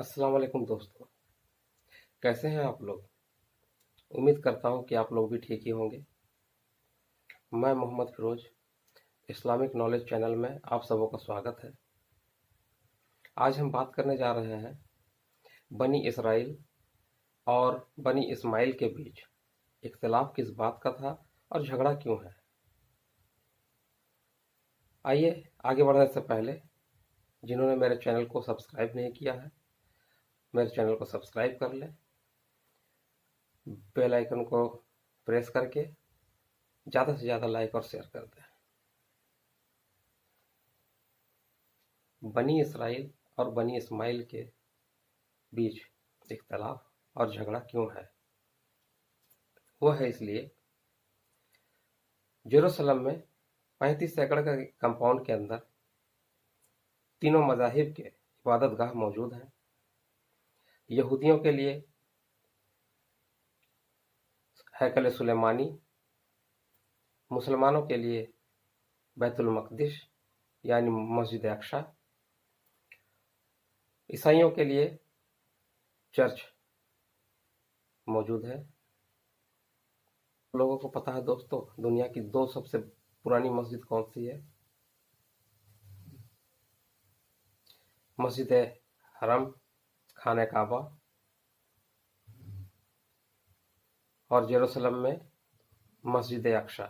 अस्सलाम वालेकुम दोस्तों। कैसे हैं आप लोग? उम्मीद करता हूं कि आप लोग भी ठीक ही होंगे। मैं Mohammad Firoz, Islamic knowledge channel में आप सबों का स्वागत है। आज हम बात करने जा रहे हैं बनी इसराइल और बनी इस्माइल के बीच इख्तिलाफ किस बात का था और झगड़ा क्यों है। आइए आगे बढ़ने से पहले जिन्होंने मेरे चैनल को सब्सक्राइब नहीं किया है, मेरे चैनल को सब्सक्राइब कर लें, बेल आइकन को प्रेस करके ज़्यादा से ज़्यादा लाइक और शेयर कर दें। बनी इसराइल और बनी इस्माइल के बीच इख्तिलाफ और झगड़ा क्यों है? वो है इसलिए जेरूसलम में 35 एकड़ का कंपाउंड के अंदर तीनों मज़ाहिब के इबादतगाह मौजूद हैं। यहूदियों के लिए हैकल सुलेमानी, मुसलमानों के लिए बैतुल मक़दिस यानी मस्जिद अक्सा, ईसाइयों के लिए चर्च मौजूद है। लोगों को पता है दोस्तों, दुनिया की दो सबसे पुरानी मस्जिद कौन सी है? मस्जिद हरम, खाने काबा, और जेरूसलम में मस्जिद अक्सा।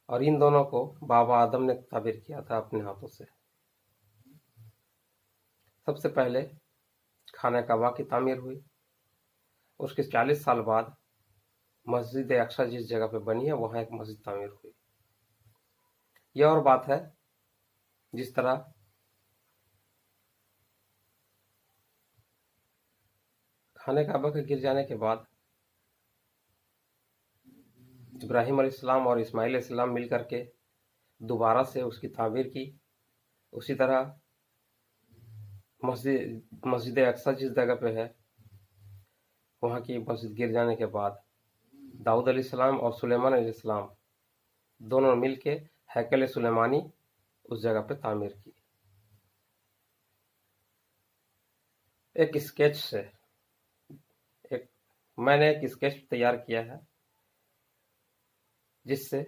और इन दोनों को बाबा आदम ने ताबीर किया था अपने हाथों से। सबसे पहले खाने काबा की तामीर हुई, उसके 40 साल बाद मस्जिद अक्सा जिस जगह पे बनी है वहाँ एक मस्जिद तामीर हुई। यह और बात है, जिस तरह खाने काबा के गिर जाने के बाद इब्राहिम अलैहिस्सलाम और इस्माइल अलैहिस्सलाम मिल करके दोबारा से उसकी तामीर की, उसी तरह मस्जिद अक्सा जिस जगह पे है वहाँ की मस्जिद गिर जाने के बाद दाऊद अलैहिस्सलाम और सुलेमान अलैहिस्सलाम दोनों मिल के हैकल सुलेमानी उस जगह पे तामीर की। एक स्केच से मैंने एक स्केच तैयार किया है जिससे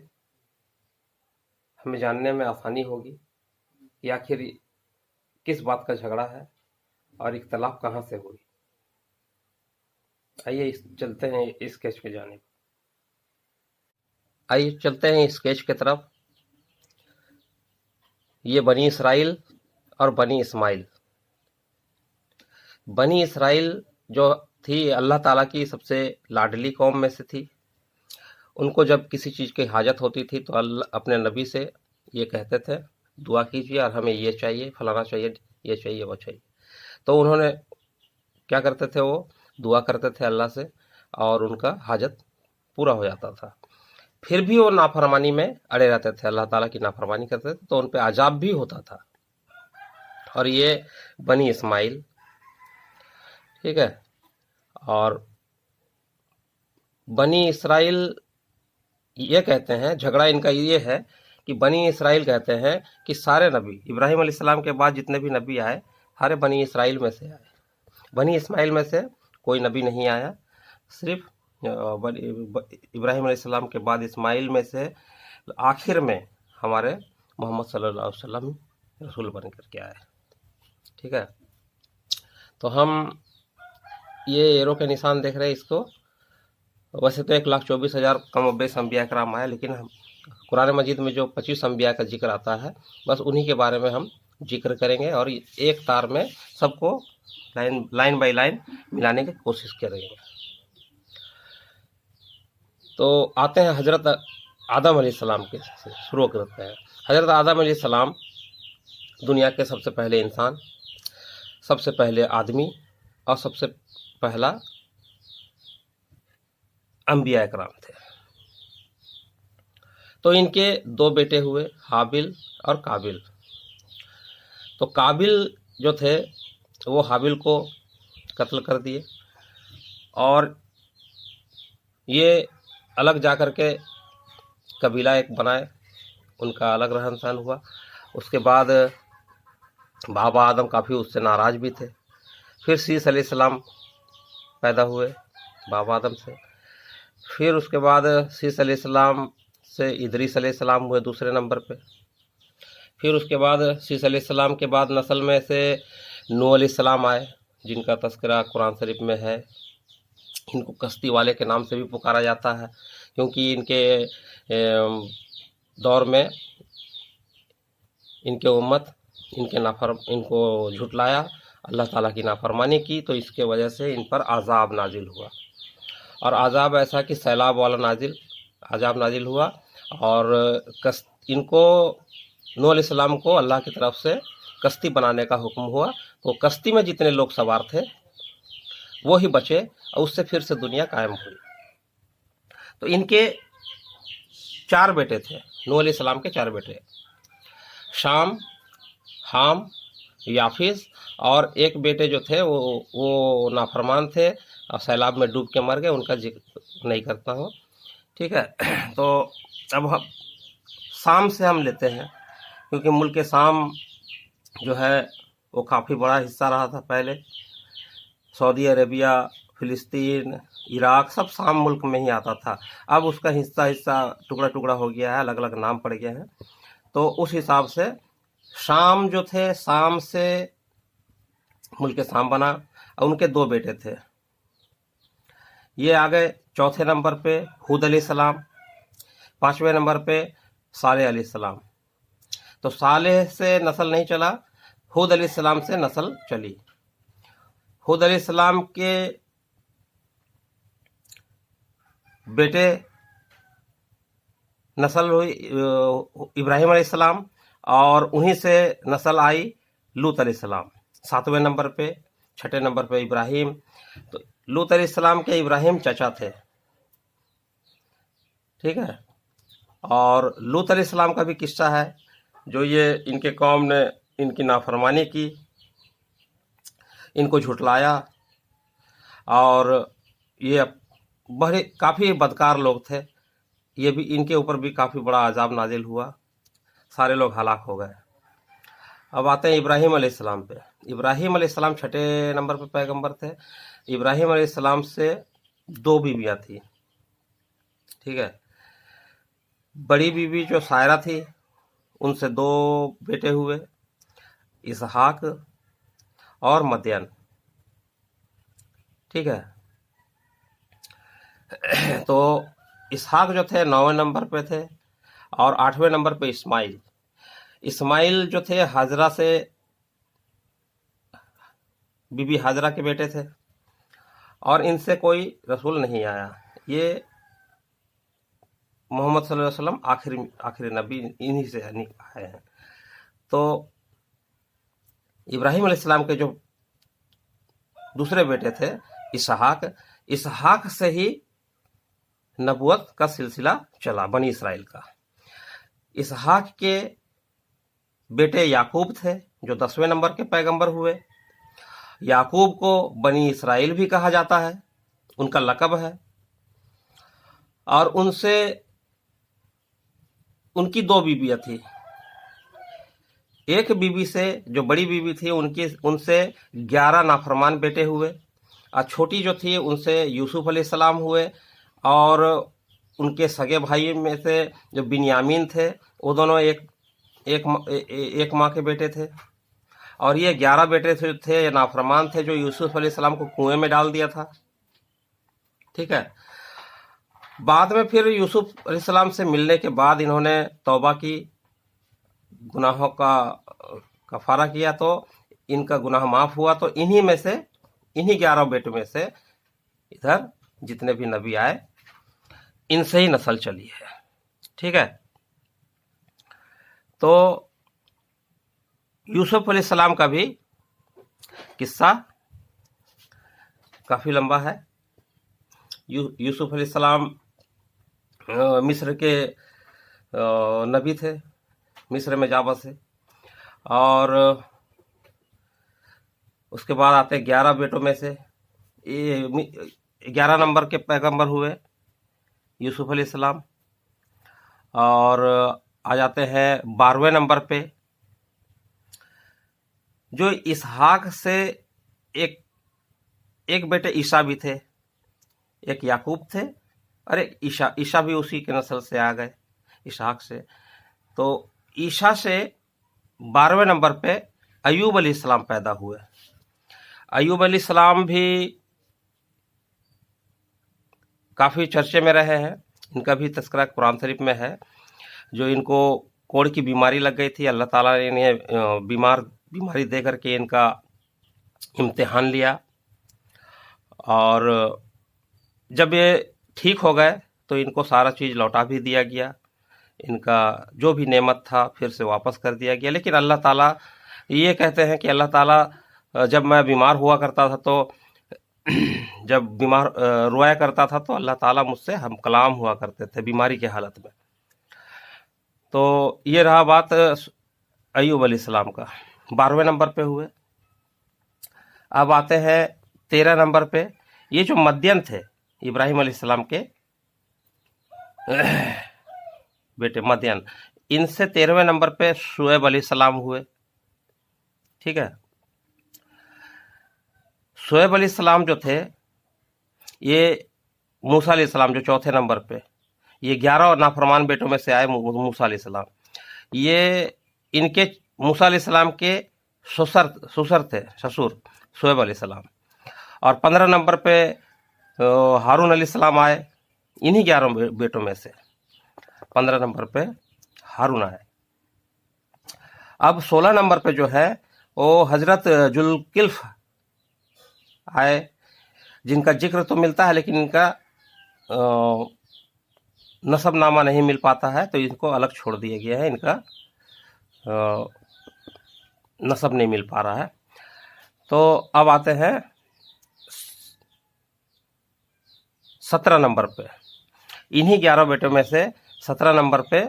हमें जानने में आसानी होगी कि आखिर किस बात का झगड़ा है और इख्तलाफ कहाँ से हुई। आइए चलते हैं स्केच पे जाने। आइए चलते हैं स्केच की तरफ। ये बनी इसराइल और बनी इस्माइल। बनी इसराइल जो थी अल्लाह ताला की सबसे लाडली कौम में से थी। उनको जब किसी चीज़ की हाजत होती थी तो अल्लाह अपने नबी से ये कहते थे, दुआ कीजिए और हमें ये चाहिए, फलाना चाहिए, ये चाहिए, वो चाहिए। तो उन्होंने क्या करते थे, वो दुआ करते थे अल्लाह से और उनका हाजत पूरा हो जाता था। फिर भी वो नाफरमानी में अड़े रहते थे, अल्लाह ताला की नाफरमानी करते थे तो उन पे अजाब भी होता था। और ये बनी इस्माइल, ठीक है। और बनी इसराइल ये कहते हैं, झगड़ा इनका ये है कि बनी इसराइल कहते हैं कि सारे नबी इब्राहिम अलैहिस्सलाम के बाद जितने भी नबी आए सारे बनी इसराइल में से आए। बनी इस्माइल में से कोई नबी नहीं आया। सिर्फ इब्राहिम अलैहिस्सलाम के बाद इस्माइल में से आखिर में हमारे मोहम्मद सल्लल्लाहु अलैहि वसल्लम रसूल बन करके आए, ठीक है। तो हम ये एरो के निशान देख रहे हैं इसको। वैसे तो 1,24,000 कम बेश अम्बिया कराम आया, लेकिन हम कुरान मजीद में जो 25 अम्बिया का जिक्र आता है बस उन्हीं के बारे में हम जिक्र करेंगे और एक तार में सबको लाइन बाय लाइन मिलाने की कोशिश करेंगे। तो आते हैं हजरत आदम अलैहिस्सलाम के से शुरू करते हैं। हजरत आदम अलैहिस्सलाम दुनिया के सबसे पहले इंसान, सबसे पहले आदमी और सबसे पहला अंबिया कराम थे। तो इनके दो बेटे हुए, हाबिल और काबिल। तो काबिल जो थे वो हाबिल को कत्ल कर दिए और ये अलग जा कर के कबीला एक बनाए, उनका अलग रहन सहन हुआ। उसके बाद बाबा आदम काफ़ी उससे नाराज़ भी थे। फिर शीस अलैहिस्सलाम पैदा हुए बाबा आदम से। फिर उसके बाद शीस अलैहिस्सलाम से इदरीस अलैहिस्सलाम हुए दूसरे नंबर पे। फिर उसके बाद शीस अलैहिस्सलाम के बाद नस्ल में से नूह अलैहिस्सलाम आए, जिनका तस्करा कुरान शरीफ में है। इनको कश्ती वाले के नाम से भी पुकारा जाता है, क्योंकि इनके दौर में इनके उम्मत इनको झुटलाया, अल्लाह ताला की नाफरमानी की, तो इसके वजह से इन पर आज़ाब नाजिल हुआ। और आज़ाब ऐसा कि सैलाब वाला आज़ाब नाजिल हुआ। और इनको नूह अलैहिस्सलाम को अल्लाह की तरफ से कश्ती बनाने का हुक्म हुआ, तो कश्ती में जितने लोग सवार थे वो ही बचे, और उससे फिर से दुनिया कायम हुई। तो इनके 4 बेटे थे, नूह अलैहिस्सलाम के 4 बेटे, शाम, हाम, याफिस, और एक बेटे जो थे वो नाफरमान थे और सैलाब में डूब के मर गए, उनका जिक्र नहीं करता हूँ। ठीक है। तो अब हम शाम से हम लेते हैं, क्योंकि मुल्क शाम जो है वो काफ़ी बड़ा हिस्सा रहा था पहले। सऊदी अरेबिया, फ़िलिस्तीन, इराक सब शाम मुल्क में ही आता था। अब उसका हिस्सा टुकड़ा टुकड़ा हो गया है, अलग अलग नाम पड़ गए हैं। तो उस हिसाब से शाम जो थे, शाम से मुल्क शाम बना, और उनके 2 बेटे थे। ये आ गए चौथे नंबर पे हूद अलैहिस्सलाम, 5वें नंबर पे सालेह अलैहिस्सलाम। तो सालेह से नस्ल नहीं चला, हूद अलैहिस्सलाम से नस्ल चली। हूद अलैहिस्सलाम के बेटे नस्ल हुई इब्राहिम अलैहिस्सलाम, और उन्हीं से नस्ल आई लूत अलैहिस्सलाम 7वें नंबर पे। 6ठे नंबर पे इब्राहिम। तो लूत अलैहिस्सलाम के इब्राहिम चाचा थे। ठीक है। और लूत अलैहिस्सलाम का भी किस्सा है, जो ये इनके कौम ने इनकी नाफरमानी की, इनको झुटलाया, और ये बड़े काफ़ी बदकार लोग थे। ये भी इनके ऊपर भी काफ़ी बड़ा अजाब नाजिल हुआ, सारे लोग हलाक हो गए। अब आते हैं इब्राहिम अलैहिस्सलाम पे। इब्राहिम अलैहिस्सलाम 6ठे नंबर पे पैगंबर थे। इब्राहिम अलैहिस्सलाम से 2 बीवियाँ थी। ठीक है। बड़ी बीवी जो सायरा थी, उनसे 2 बेटे हुए, इसहाक और मदयन। ठीक है। तो इसहाक जो थे 9वें नंबर पे थे, और 8वें नंबर पे इस्माइल। इस्माइल जो थे हाजरा से, बीबी हाजरा के बेटे थे, और इनसे कोई रसूल नहीं आया। ये मोहम्मद सल्लल्लाहु अलैहि वसल्लम आखिरी नबी इन्हीं से आए हैं। तो इब्राहिम अलैहिस्सलाम के जो दूसरे बेटे थे इसहाक से ही नबुवत का सिलसिला चला, बनी इसराइल का। इसहाक के बेटे याकूब थे, जो 10वें नंबर के पैगंबर हुए। याकूब को बनी इसराइल भी कहा जाता है, उनका लक़ब है। और उनसे उनकी 2 बीवियाँ थी। एक बीवी से, जो बड़ी बीवी थी, उनसे 11 नाफरमान बेटे हुए, और छोटी जो थी उनसे यूसुफ अलैहिस्सलाम हुए। और उनके सगे भाई में से जो बिन्यामीन थे, वो दोनों एक माँ के बेटे थे। और ये 11 बेटे थे, ये नाफरमान थे, जो यूसुफ अलैहिस्सलाम को कुएं में डाल दिया था। ठीक है। बाद में फिर यूसुफ अलैहिस्सलाम से मिलने के बाद इन्होंने तौबा की, गुनाहों का कफारा किया, तो इनका गुनाह माफ हुआ। तो इन्हीं 11 बेटों में से इधर जितने भी नबी आए, इनसे ही नस्ल चली है। ठीक है। तो यूसुफ अलैहिस्सलाम का भी किस्सा काफ़ी लंबा है। यूसुफ अलैहिस्सलाम मिस्र के नबी थे, मिस्र में जा बसे। और उसके बाद आते 11 बेटों में से 11 नंबर के पैगंबर हुए यूसुफ अलैहिस्सलाम। और आ जाते हैं 12वें नंबर पे जो इसहाक से एक एक बेटे ईसा भी थे, एक याकूब थे, अरे ईसा भी उसी के नस्ल से आ गए, इसहाक से। तो ईसा से 12वें नंबर पे अयूब अलैहिस्सलाम पैदा हुए। अयूब अलैहिस्सलाम भी काफ़ी चर्चे में रहे हैं, इनका भी तस्करा कुरान शरीफ में है। जो इनको कोढ़ की बीमारी लग गई थी, अल्लाह ताला ने इन्हें बीमारी दे करके इनका इम्तिहान लिया, और जब ये ठीक हो गए तो इनको सारा चीज़ लौटा भी दिया गया, इनका जो भी नेमत था फिर से वापस कर दिया गया। लेकिन अल्लाह ताला ये कहते हैं कि अल्लाह ताला जब मैं बीमार हुआ करता था तो जब बीमार रोया करता था तो अल्लाह ताला मुझसे हम कलाम हुआ करते थे बीमारी की हालत में। तो ये रहा बात अय्यूब अलैहिस्सलाम का, 12वें नंबर पे हुए। अब आते हैं 13 नंबर पे। ये जो मद्यन थे इब्राहिम अलैहिस्सलाम के बेटे मद्यन, इनसे 13वें नंबर पे शुएब अलैहिस्सलाम हुए। ठीक है, शुएब अलैहिस्सलाम जो थे ये मूसा अलैहिस्सलाम जो चौथे नंबर पे, ये 11 नाफरमान बेटों में से आए मूसा अलैहिस्सलाम। ये इनके मूसा अलैहिस्सलाम के ससुर थे शुएब अलैहिस्सलाम। और 15 नंबर पे हारून अलैहिस्सलाम आए, इन्हीं 11 बेटों में से 15 नंबर पे हारून आए। अब 16 नंबर पे जो है वो हजरत जुल्किफ्ल आए, जिनका जिक्र तो मिलता है लेकिन इनका नसबनामा नहीं मिल पाता है, तो इनको अलग छोड़ दिया गया है, इनका नसब नहीं मिल पा रहा है। तो अब आते हैं 17 नंबर पे। इन्हीं 11 बेटों में से 17 नंबर पे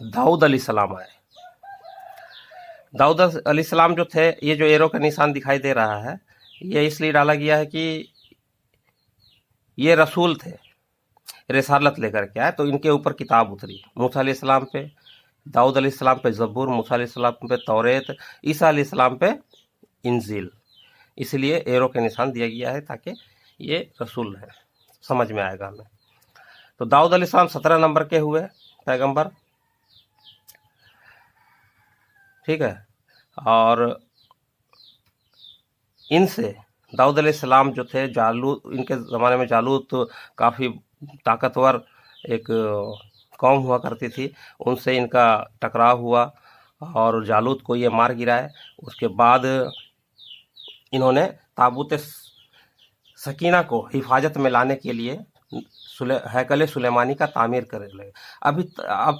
दाऊद अलैहिस्सलाम आए। दाऊद अलैहिस्सलाम जो थे, ये जो एरो का निशान दिखाई दे रहा है ये इसलिए डाला गया है कि ये रसूल थे, रिसालत लेकर के आए, तो इनके ऊपर किताब उतरी। मूसा अलैहिस्सलाम पे, दाऊद अलैहिस्सलाम पे ज़बूर, मूसा अलैहिस्सलाम पे तौरेत, ईसा अलैहिस्सलाम पे इंजील। इसलिए एरो के निशान दिया गया है ताकि ये रसूल है, समझ में आएगा हमें। तो दाऊद अलैहिस्सलाम 17 नंबर के हुए पैगंबर। ठीक है, और इनसे दाऊद अलैहिस्सलाम जो थे, जालूत, इनके ज़माने में जालूत काफ़ी ताकतवर एक कौम हुआ करती थी, उनसे इनका टकराव हुआ और जालूत को ये मार गिराए। उसके बाद इन्होंने ताबूत सकीना को हिफाजत में लाने के लिए हैकल सुलेमानी का तामीर करने लगे। अभी आप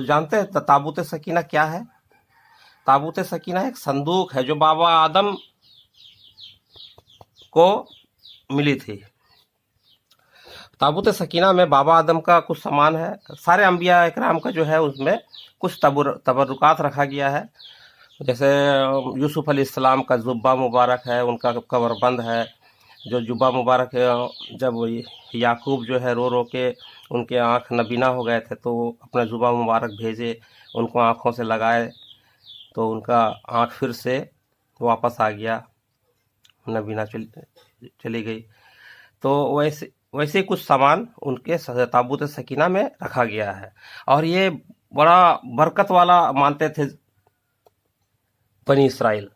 जानते हैं ताबूत सकीना क्या है? ताबूत सकीना एक संदूक है जो बाबा आदम को मिली थी। ताबूत सकीना में बाबा आदम का कुछ सामान है, सारे अंबिया इकराम का जो है उसमें कुछ तबरुकात रखा गया है। जैसे यूसुफ अलैहिस्सलाम का जुब्बा मुबारक है, उनका कमरबंद है, जो जुब्बा मुबारक है। जब याकूब जो है रो रो के उनके आँख नबीना हो गए थे तो अपना जुब्बा मुबारक भेजे, उनको आँखों से लगाए तो उनका आँख फिर से वापस आ गया, नबीना चली गई। तो वैसे कुछ सामान उनके ताबूत सकीना में रखा गया है। और ये बड़ा बरकत वाला मानते थे बनी इसराइल।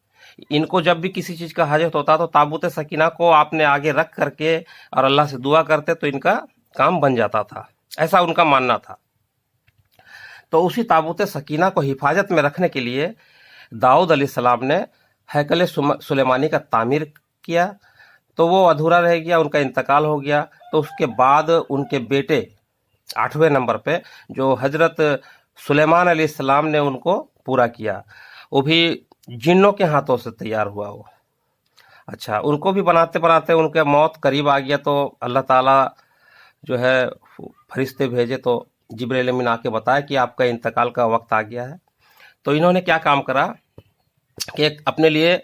इनको जब भी किसी चीज़ का हाजत होता तो ताबूत सकीना को आपने आगे रख करके और अल्लाह से दुआ करते तो इनका काम बन जाता था, ऐसा उनका मानना था। तो उसी ताबूत सकीना को हिफाजत में रखने के लिए दाऊद अलैहिस्सलाम ने हैकल सुलेमानी का तामीर किया, तो वो अधूरा रह गया, उनका इंतकाल हो गया। तो उसके बाद उनके बेटे 8वें नंबर पे जो हजरत सुलेमान अलैहिस्सलाम ने उनको पूरा किया, वो भी जिन्नों के हाथों से तैयार हुआ वो। अच्छा, उनको भी बनाते बनाते उनके मौत करीब आ गया, तो अल्लाह ताला जो है फरिश्ते भेजे, तो जिब्रील अमीन आके बताया कि आपका इंतकाल का वक्त आ गया है। तो इन्होंने क्या काम करा कि अपने लिए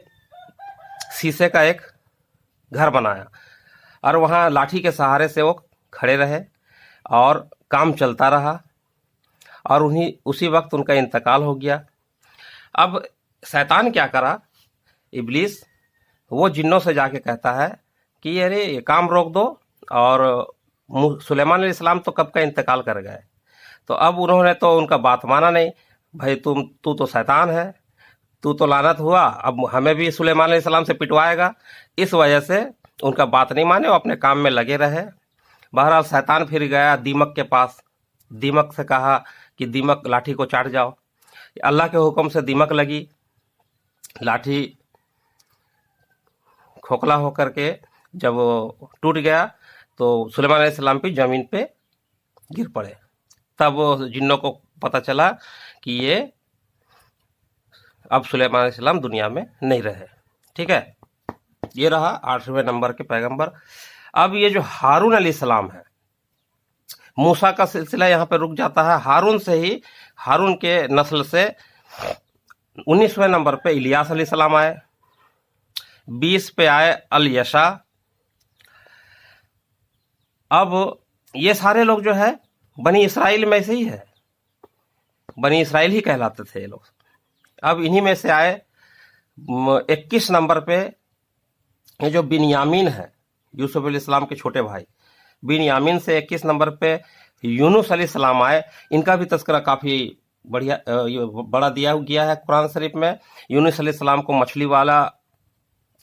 शीशे का एक घर बनाया और वहाँ लाठी के सहारे से वो खड़े रहे और काम चलता रहा, और उसी वक्त उनका इंतकाल हो गया। अब शैतान क्या करा इब्लीस वो जिन्नों से जाके कहता है कि अरे ये काम रोक दो, और सुलेमान अलैहिस्सलाम तो कब का इंतकाल कर गए। तो अब उन्होंने तो उनका बात माना नहीं। भाई तू तो शैतान है, तू तो लानत हुआ, अब हमें भी सुलेमान अलैहिस्सलाम से पिटवाएगा। इस वजह से उनका बात नहीं माने, वो अपने काम में लगे रहे। बहरहाल शैतान फिर गया दीमक के पास, दीमक से कहा कि दीमक लाठी को चाट जाओ। अल्लाह के हुक्म से दीमक लगी, लाठी खोखला होकर के जब वो टूट गया तो सुलेमान अलैहिस्सलाम भी जमीन पे गिर पड़े। तब जिन्नों को पता चला कि ये अब सुलेमान अलैहिस्सलाम दुनिया में नहीं रहे। ठीक है, ये रहा 8वें नंबर के पैगंबर। अब ये जो हारून अलैहिस्सलाम है, मूसा का सिलसिला यहाँ पे रुक जाता है। हारून से ही, हारून के नस्ल से 19वें नंबर पे इलियास अलैहिस्सलाम आए, 20 पे आए अल यशा। अब ये सारे लोग जो है बनी इसराइल में से ही है, बनी इसराइल ही कहलाते थे ये लोग। अब इन्हीं में से आए 21 नंबर पे ये जो बिन्यामीन है, यूसुफ अलैहिस्सलाम के छोटे भाई, बिन्यामीन से 21 नंबर पे यूनुस अलैहिस्सलाम आए। इनका भी तस्करा काफी बढ़िया बड़ा दिया गया है कुरान शरीफ में। यूनुस अलैहिस्सलाम को मछली वाला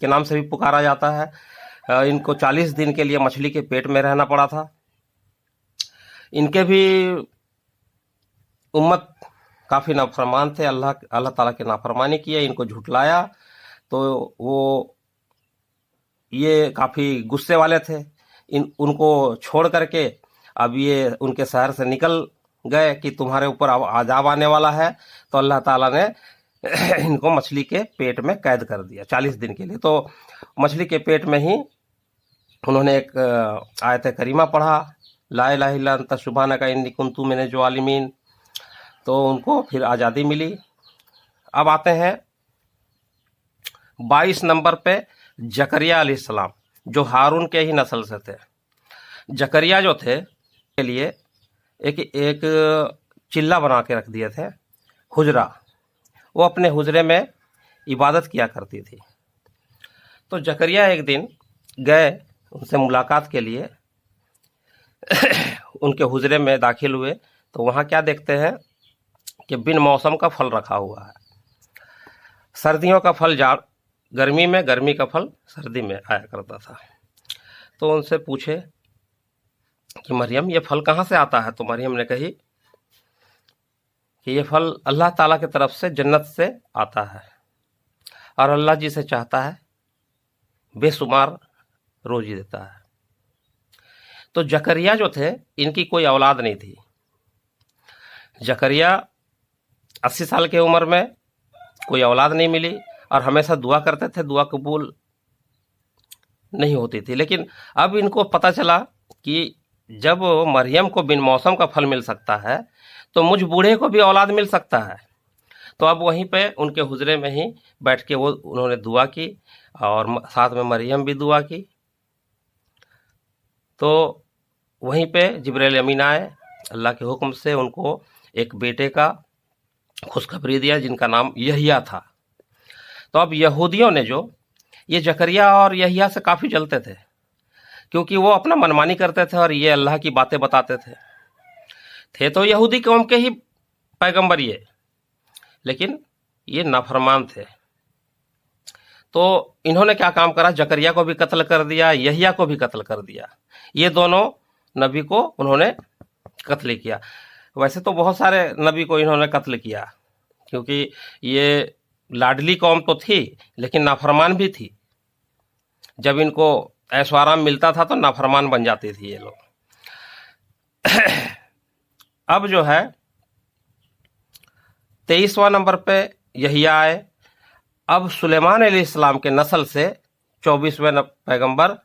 के नाम से भी पुकारा जाता है। इनको 40 दिन के लिए मछली के पेट में रहना पड़ा था। इनके भी उम्मत काफी नाफरमान थे, अल्लाह ताला की नाफरमानी किए, इनको झुटलाया, तो वो ये काफी गुस्से वाले थे। उनको छोड़ करके अब ये उनके शहर से निकल गए कि तुम्हारे ऊपर अजाब आने वाला है। तो अल्लाह ताला ने इनको मछली के पेट में कैद कर दिया 40 दिन के लिए। तो मछली के पेट में ही उन्होंने एक आयत करीमा पढ़ा, ला इलाहा इल्ला अंता सुब्हानका इन्नी कुन्तु मिनज़ ज़ालिमीन। तो उनको फिर आज़ादी मिली। अब आते हैं 22 नंबर पे जकरिया अलैहिस्सलाम, जो हारून के ही नस्ल से थे। जकरिया जो थे के लिए एक चिल्ला बना के रख दिए थे, हुजरा। वो अपने हुजरे में इबादत किया करती थी। तो जकरिया एक दिन गए उनसे मुलाकात के लिए, उनके हुजरे में दाखिल हुए तो वहाँ क्या देखते हैं कि बिन मौसम का फल रखा हुआ है। सर्दियों का फल गर्मी में, गर्मी का फल सर्दी में आया करता था। तो उनसे पूछे कि मरियम ये फल कहाँ से आता है। तो मरियम ने कही कि ये फल अल्लाह ताला की तरफ से जन्नत से आता है, और अल्लाह जिसे चाहता है बेशुमार रोजी देता है। तो जकरिया जो थे, इनकी कोई औलाद नहीं थी। जकरिया 80 साल की उम्र में कोई औलाद नहीं मिली, और हमेशा दुआ करते थे, दुआ कबूल नहीं होती थी। लेकिन अब इनको पता चला कि जब मरियम को बिन मौसम का फल मिल सकता है तो मुझ बूढ़े को भी औलाद मिल सकता है। तो अब वहीं पे उनके हुजरे में ही बैठ के उन्होंने दुआ की, और साथ में मरियम भी दुआ की। तो वहीं पे जिब्राइल अमीन आए, अल्लाह के हुक्म से उनको एक बेटे का खुशखबरी दिया जिनका नाम यहिया था। तो अब यहूदियों ने जो ये जकरिया और यहिया से काफ़ी जलते थे, क्योंकि वो अपना मनमानी करते थे और ये अल्लाह की बातें बताते थे तो यहूदी कौम के ही पैगंबर ये, लेकिन ये नाफरमान थे। तो इन्होंने क्या काम करा, जकरिया को भी कत्ल कर दिया, यहिया को भी कत्ल कर दिया। ये दोनों नबी को उन्होंने कत्ल किया। वैसे तो बहुत सारे नबी को इन्होंने कत्ल किया, क्योंकि ये लाडली कौम तो थी लेकिन नाफरमान भी थी। जब इनको ऐशो आराम मिलता था तो नाफरमान बन जाती थी ये लोग। अब जो है 23वां नंबर पे यहिया आए। अब सुलेमान अलैहिस्सलाम के नस्ल से 24वें पैगंबर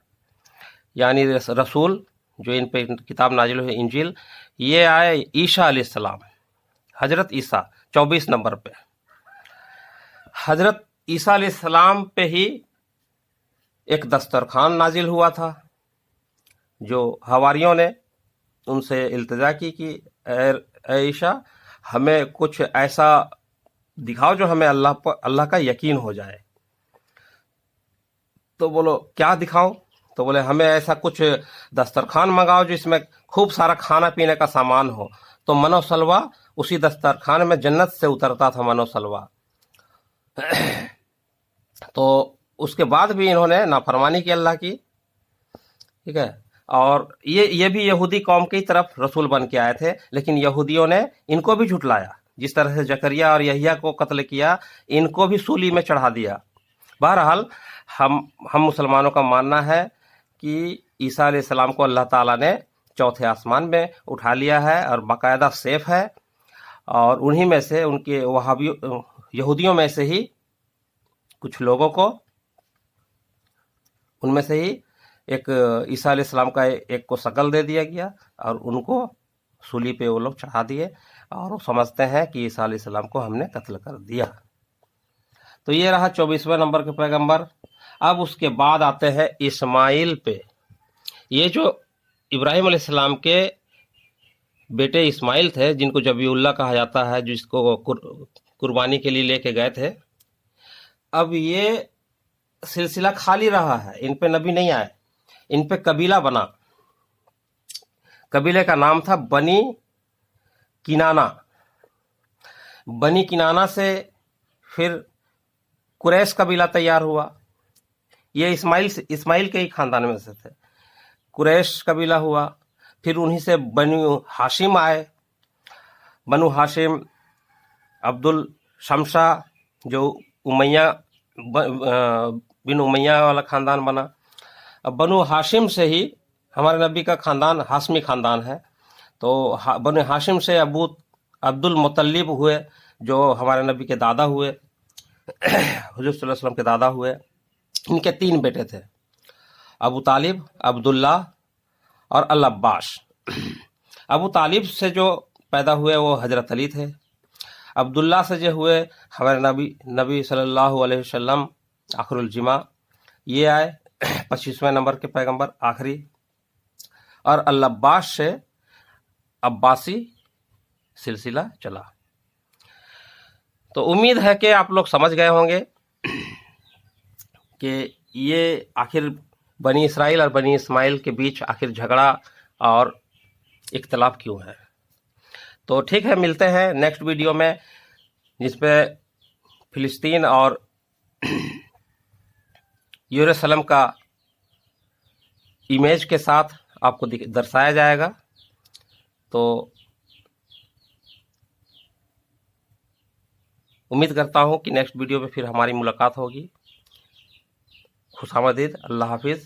यानी रसूल, जो इन पे किताब नाजिल हुई इंजील, ये आए ईसा अलैहिस्सलाम, हजरत ईसा 24 नंबर पे। हजरत ईसा अलैहिस्सलाम पे ही एक दस्तरखान नाजिल हुआ था, जो हवारियों ने उनसे इल्तिजा की कि ऐ ईसा, हमें कुछ ऐसा दिखाओ जो हमें अल्लाह का यकीन हो जाए। तो बोलो क्या दिखाऊं? तो बोले हमें ऐसा कुछ दस्तरखान मंगाओ जिसमें खूब सारा खाना पीने का सामान हो। तो मनो सलवा उसी दस्तरखान में जन्नत से उतरता था मनो सलवा। तो उसके बाद भी इन्होंने नाफरमानी की अल्लाह की, ठीक है। और ये भी यहूदी कौम की तरफ रसूल बन के आए थे, लेकिन यहूदियों ने इनको भी झुटलाया। जिस तरह से जकरिया और यहिया को कत्ल किया, इनको भी सूली में चढ़ा दिया। बहरहाल हम मुसलमानों का मानना है कि ईसा अलैहिस्सलाम को अल्लाह ताला ने चौथे आसमान में उठा लिया है और बाकायदा सेफ है। और उन्हीं में से उनके वहाबी यहूदियों में से ही कुछ लोगों को, उनमें से ही एक ईसा अलैहिस्सलाम का एक को शकल दे दिया गया और उनको सूली पे वो लोग चढ़ा दिए और वो समझते हैं कि ईसा अलैहिस्सलाम को हमने कत्ल कर दिया। तो ये रहा 24वें नंबर के पैगंबर। अब उसके बाद आते हैं इस्माइल पे। ये जो इब्राहिम अलैहिस्सलाम के बेटे इस्माइल थे, जिनको जबीउल्लाह कहा जाता है, जिसको कुर्बानी के लिए लेके गए थे, अब ये सिलसिला खाली रहा है, इन पे नबी नहीं आए। इन पे कबीला बना। कबीले का नाम था बनी किनाना। बनी किनाना से फिर कुरैश कबीला तैयार हुआ। ये इस्माइल के ही खानदान में से थे। कुरैश कबीला हुआ, फिर उन्हीं से बनु हाशिम आए। बनु हाशिम अब्दुल शमशा जो उमैया बिन उमैया वाला खानदान बना। अब बनु हाशिम से ही हमारे नबी का खानदान हाशमी खानदान है। तो बनु हाशिम से अब्दुल मुत्तलिब हुए, जो हमारे नबी के दादा हुए, हुजूर सल्लल्लाहु अलैहि वसल्लम के दादा हुए। इनके 3 बेटे थे, अबू तालिब, अब्दुल्ला और अल अब्बास। अबू तालिब से जो पैदा हुए वो हजरत अली थे। अब्दुल्ला से जो हुए हमारे नबी सल्लल्लाहु अलैहि वसल्लम आखिरुल जिमा, ये आए 25वें नंबर के पैगंबर आखिरी। और अल अब्बास से अब्बासी सिलसिला चला। तो उम्मीद है कि आप लोग समझ गए होंगे कि ये आखिर बनी इसराइल और बनी इस्माइल के बीच आखिर झगड़ा और इख्तलाफ क्यों है। तो ठीक है, मिलते हैं नेक्स्ट वीडियो में, जिसपे फिलिस्तीन और यरूशलेम का इमेज के साथ आपको दर्शाया जाएगा। तो उम्मीद करता हूँ कि नेक्स्ट वीडियो में फिर हमारी मुलाकात होगी। खुशामदीद, अल्लाह हाफिज़।